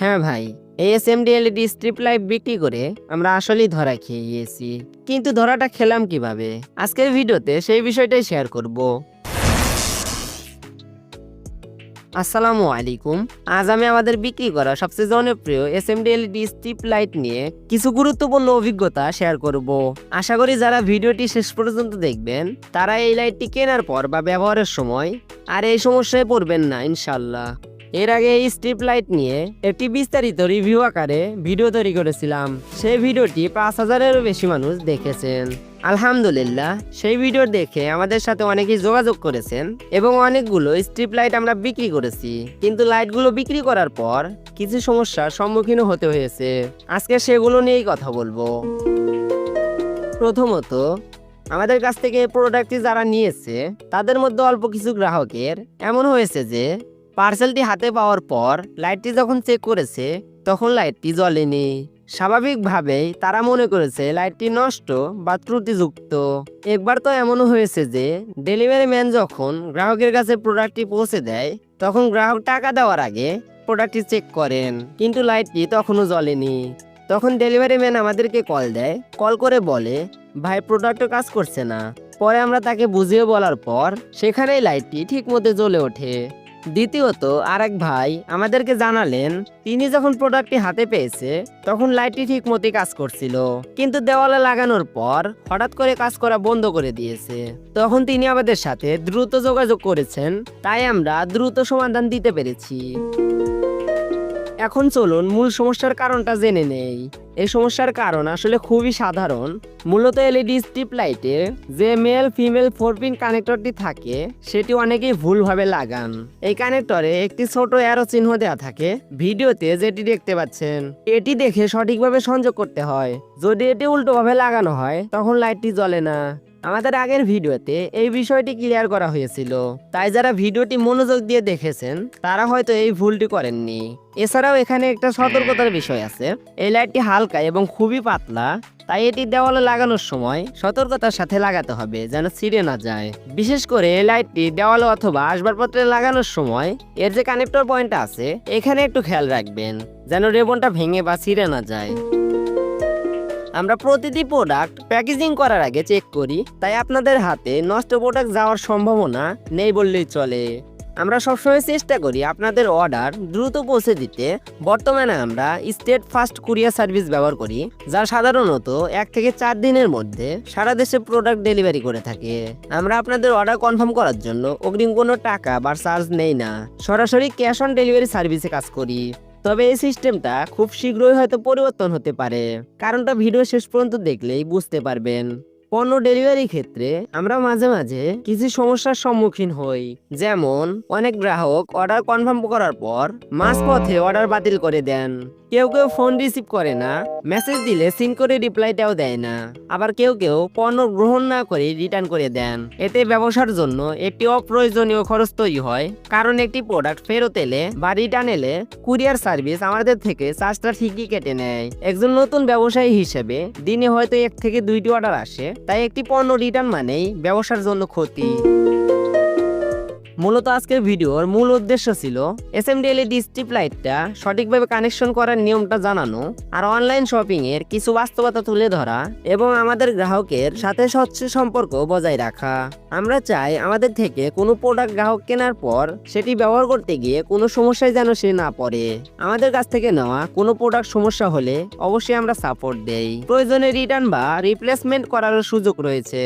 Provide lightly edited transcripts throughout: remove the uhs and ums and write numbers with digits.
হ্যাঁ ভাই, এএসএমডি LED strip light বিক্রি করে আমরা আসলেই ধরা খেয়ে গিয়েছি। কিন্তু ধরাটা খেলাম কিভাবে? আজকের ভিডিওতে সেই বিষয়টাই শেয়ার করব। আসসালামু আলাইকুম। আজ আমি আমাদের বিক্রি করা সবচেয়ে জনপ্রিয় এসএমডি এলইডি স্ট্রিপ লাইট নিয়ে কিছু গুরুত্বপূর্ণ অভিজ্ঞতা শেয়ার করব। আশা করি যারা ভিডিওটি শেষ পর্যন্ত দেখবেন তারা এই লাইটটি কেনার পর বা ব্যবহারের সময় আর এই সমস্যায় পড়বেন না ইনশাল্লাহ। এর আগে এই স্ট্রিপ লাইট নিয়ে একটি বিস্তারিত রিভিউ আকারে ভিডিও তৈরি করেছিলাম। সেই ভিডিওটি ৫,০০০-এরও বেশি মানুষ দেখেছেন। আলহামদুলিল্লাহ, সেই ভিডিও দেখে আমাদের সাথে অনেকেই যোগাযোগ করেছেন এবং অনেকগুলো স্ট্রিপ লাইট আমরা বিক্রি করেছি। কিন্তু লাইটগুলো বিক্রি করার পর কিছু সমস্যার সম্মুখীন হতে হয়েছে। আজকে সেগুলো নিয়েই কথা বলবো। প্রথমত, আমাদের কাছ থেকে প্রোডাক্টটি যারা নিয়েছে তাদের মধ্যে অল্প কিছু গ্রাহকের এমন হয়েছে যে পার্সেলটি হাতে পাওয়ার পর লাইটটি যখন চেক করেছে তখন লাইটটি জ্বলেনি। স্বাভাবিকভাবেই তারা মনে করেছে লাইটটি নষ্ট বা ত্রুটিযুক্ত। একবার তো এমনও হয়েছে যে ডেলিভারি ম্যান যখন গ্রাহকের কাছে প্রোডাক্টটি পৌঁছে দেয় তখন গ্রাহক টাকা দেওয়ার আগে প্রোডাক্টটি চেক করেন, কিন্তু লাইটটি তখনও জ্বলেনি। তখন ডেলিভারি ম্যান আমাদেরকে কল দেয়, কল করে বলে ভাই প্রোডাক্টও কাজ করছে না। পরে আমরা তাকে বুঝিয়ে বলার পর সেখানেই লাইটটি ঠিক মতো জ্বলে ওঠে। দ্বিতীয়ত, আরেক ভাই আমাদেরকে জানালেন তিনি যখন প্রোডাক্টটি হাতে পেয়েছে তখন লাইটটি ঠিক মতো কাজ করছিল, কিন্তু দেওয়ালে লাগানোর পর হঠাৎ করে কাজ করা বন্ধ করে দিয়েছে। তখন তিনি আমাদের সাথে দ্রুত যোগাযোগ করেছেন, তাই আমরা দ্রুত সমাধান দিতে পেরেছি। এখন চলুন মূল সমস্যার কারণটা জেনে নেই। এই সমস্যার কারণ আসলে খুবই সাধারণ। মূলত এলইডি স্ট্রিপ লাইটে যে মেল ফিমেল 4 পিন কানেক্টরটি থাকে সেটি অনেকেই ভুলভাবে লাগান। এই কানেক্টরে একটি ছোট অ্যারো চিহ্ন দেওয়া থাকে ভিডিওতে যেটি দেখতে পাচ্ছেন। এটি দেখে সঠিকভাবে সংযোগ করতে হয়। যদি এটি উল্টোভাবে লাগানো হয় তখন লাইটটি জ্বলে না। আমাদের আগের ভিডিওতে এই বিষয়টি ক্লিয়ার করা হয়েছিল, তাই যারা ভিডিওটি মনোযোগ দিয়ে দেখেছেন তারা হয়তো এই ভুলটি করেননি। এছাড়াও এখানে একটা সতর্কতার বিষয় আছে। এই লাইটটি হালকা এবং খুবই পাতলা, তাই এটি দেওয়ালে লাগানোর সময় সতর্কতার সাথে লাগাতে হবে যেন ছিঁড়ে না যায়। বিশেষ করে এই লাইটটি দেওয়ালে অথবা আসবাবপত্রে লাগানোর সময় এর যে কানেক্টর পয়েন্ট আছে এখানে একটু খেয়াল রাখবেন যেন রেবনটা ভেঙে বা ছিঁড়ে না যায়। আমরা প্রতিটি প্রোডাক্ট প্যাকেজিং করার আগে চেক করি, তাই আপনাদের হাতে নষ্ট প্রোডাক্ট যাওয়ার সম্ভাবনা নেই বললেই চলে। আমরা সবসময় চেষ্টা করি আপনাদের অর্ডার দ্রুত পৌঁছে দিতে। বর্তমানে আমরা স্টেট ফাস্ট কুরিয়ার সার্ভিস ব্যবহার করি, যা সাধারণত 1 থেকে 4 দিনের মধ্যে সারা দেশে প্রোডাক্ট ডেলিভারি করে থাকে। আমরা আপনাদের অর্ডার কনফার্ম করার জন্য অগ্রিম কোনো টাকা বা চার্জ নেই না, সরাসরি ক্যাশ অন ডেলিভারি সার্ভিসে কাজ করি। তবে এই সিস্টেমটা খুব শীঘ্রই হয়তো পরিবর্তন হতে পারে, কারণটা ভিডিও শেষ পর্যন্ত দেখলেই বুঝতে পারবেন। পণ্য ডেলিভারির ক্ষেত্রে আমরা মাঝে মাঝে কিছু সমস্যার সম্মুখীন হই, যেমন অনেক গ্রাহক অর্ডার কনফার্ম করার পর মাঝপথে অর্ডার বাতিল করে দেন। কেউ কেউ ফোন রিসিভ করে না, মেসেজ দিলে সিন করে রিপ্লাইটাও দেয় না। আবার কেউ কেউ পণ্য গ্রহণ না করে রিটার্ন করে দেন। এতে ব্যবসার জন্য একটি অপ্রয়োজনীয় খরচ তৈরি হয়, কারণ একটি প্রোডাক্ট ফেরত এলে বা রিটার্ন এলে কুরিয়ার সার্ভিস আমাদের থেকে চার্জটা ঠিকই কেটে নেয়। একজন নতুন ব্যবসায়ী হিসেবে দিনে হয়তো 1 থেকে 2টি অর্ডার আসে, তাই একটি পণ্য রিটার্ন মানেই ব্যবসার জন্য ক্ষতি। মূলত আজকের ভিডিওর মূল উদ্দেশ্য ছিল এসএমডি এলইডি স্ট্রিপ লাইটটা সঠিকভাবে কানেকশন করার নিয়মটা জানানো আর অনলাইন শপিং এর কিছু বাস্তবতা তুলে ধরা এবং আমাদের গ্রাহকের সাথে স্বচ্ছ সম্পর্ক বজায় রাখা। আমরা চাই আমাদের থেকে কোনো প্রোডাক্ট গ্রাহক কেনার পর সেটি ব্যবহার করতে গিয়ে কোনো সমস্যায় যেন সে না পড়ে। আমাদের কাছ থেকে নেওয়া কোনো প্রোডাক্ট সমস্যা হলে অবশ্যই আমরা সাপোর্ট দেই। প্রয়োজনে রিটার্ন বা রিপ্লেসমেন্ট করার সুযোগ রয়েছে।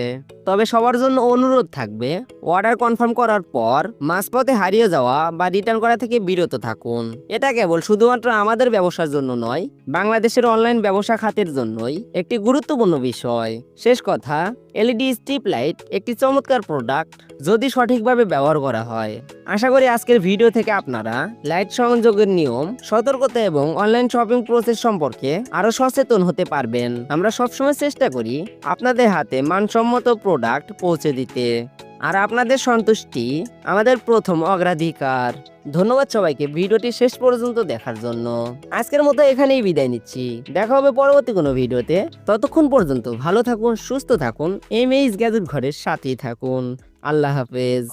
তবে সবার জন্য অনুরোধ থাকবে, অর্ডার কনফার্ম করার পর মাঝপথে হারিয়ে যাওয়া বা রিটার্ন করা থেকে বিরত থাকুন। এটা কেবল শুধুমাত্র আমাদের ব্যবসার জন্য নয়, বাংলাদেশের অনলাইন ব্যবসা খাতের জন্যই একটি গুরুত্বপূর্ণ বিষয়। শেষ কথা, এলইডি স্ট্রিপ লাইট একটি চমৎকার প্রোডাক্ট যদি সঠিকভাবে ব্যবহার করা হয়। আশা করি আজকের ভিডিও থেকে আপনারা লাইট সংযোগের নিয়ম, সতর্কতা এবং অনলাইন শপিং প্রসেস সম্পর্কে আরো সচেতন হতে পারবেন। আমরা সবসময় চেষ্টা করি আপনাদের হাতে মানসম্মত প্রোডাক্ট পৌঁছে দিতে, আর আপনাদের সন্তুষ্টি আমাদের প্রথম অগ্রাধিকার। ধন্যবাদ সবাইকে ভিডিওটি শেষ পর্যন্ত দেখার জন্য। আজকের মতো এখানেই বিদায় নিচ্ছি। দেখা হবে পরবর্তী কোনো ভিডিওতে। ততক্ষণ পর্যন্ত ভালো থাকুন, সুস্থ থাকুন, এমএইচ গ্যাজেট ঘরের সাথেই থাকুন। আল্লাহ হাফেজ।